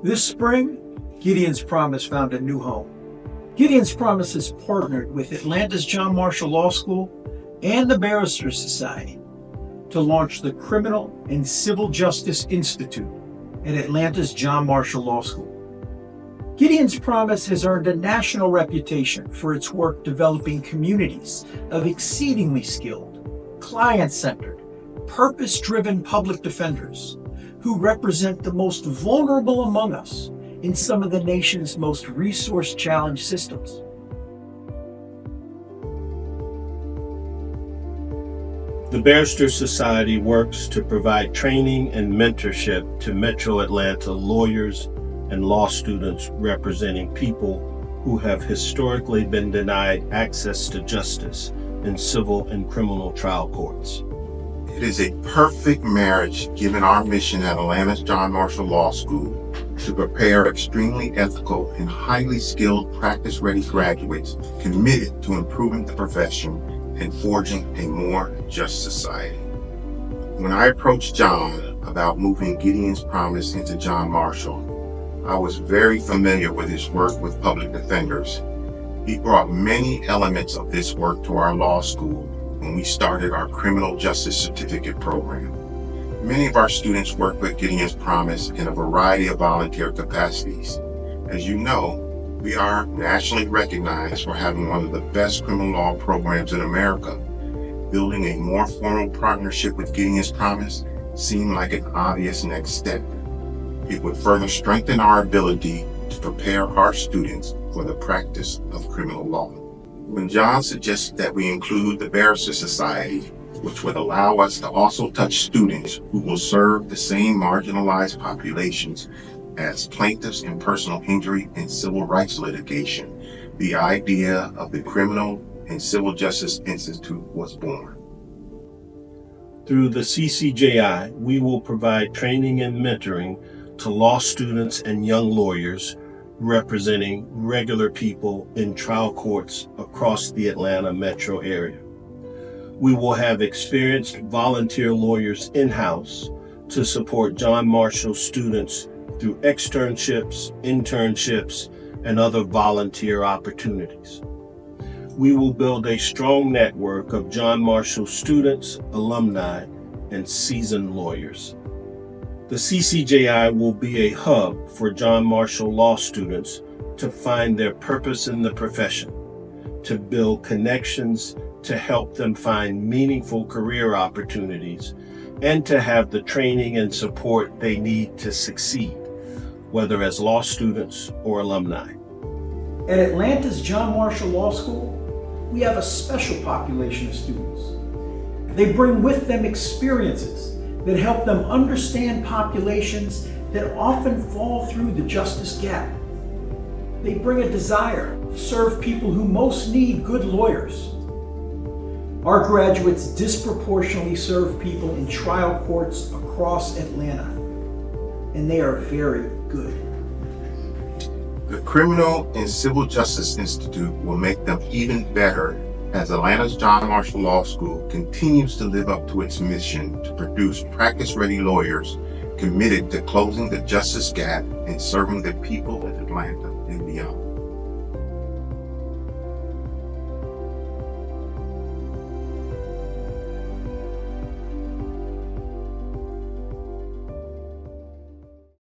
This spring, Gideon's Promise found a new home. Gideon's Promise has partnered with Atlanta's John Marshall Law School and the Barristers Society to launch the Criminal and Civil Justice Institute at Atlanta's John Marshall Law School. Gideon's Promise has earned a national reputation for its work developing communities of exceedingly skilled, client-centered, purpose-driven public defenders who represent the most vulnerable among us in some of the nation's most resource-challenged systems. The Barristers Society works to provide training and mentorship to Metro Atlanta lawyers and law students representing people who have historically been denied access to justice in civil and criminal trial courts. It is a perfect marriage given our mission at Atlanta's John Marshall Law School to prepare extremely ethical and highly skilled practice-ready graduates committed to improving the profession and forging a more just society. When I approached John about moving Gideon's Promise into John Marshall, I was very familiar with his work with public defenders. He brought many elements of this work to our law school when we started our Criminal Justice Certificate program. Many of our students work with Gideon's Promise in a variety of volunteer capacities. As you know, we are nationally recognized for having one of the best criminal law programs in America. Building a more formal partnership with Gideon's Promise seemed like an obvious next step. It would further strengthen our ability to prepare our students for the practice of criminal law. When John suggested that we include the Barristers Society, which would allow us to also touch students who will serve the same marginalized populations as plaintiffs in personal injury and civil rights litigation, the idea of the Criminal and Civil Justice Institute was born. Through the CCJI, we will provide training and mentoring to law students and young lawyers representing regular people in trial courts across the Atlanta metro area. We will have experienced volunteer lawyers in-house to support John Marshall students through externships, internships, and other volunteer opportunities. We will build a strong network of John Marshall students, alumni, and seasoned lawyers. The CCJI will be a hub for John Marshall law students to find their purpose in the profession, to build connections to help them find meaningful career opportunities, and to have the training and support they need to succeed, whether as law students or alumni. At Atlanta's John Marshall Law School, we have a special population of students. They bring with them experiences that help them understand populations that often fall through the justice gap. They bring a desire to serve people who most need good lawyers. Our graduates disproportionately serve people in trial courts across Atlanta, and they are very good. The Criminal and Civil Justice Institute will make them even better as Atlanta's John Marshall Law School continues to live up to its mission to produce practice-ready lawyers committed to closing the justice gap and serving the people of Atlanta and beyond.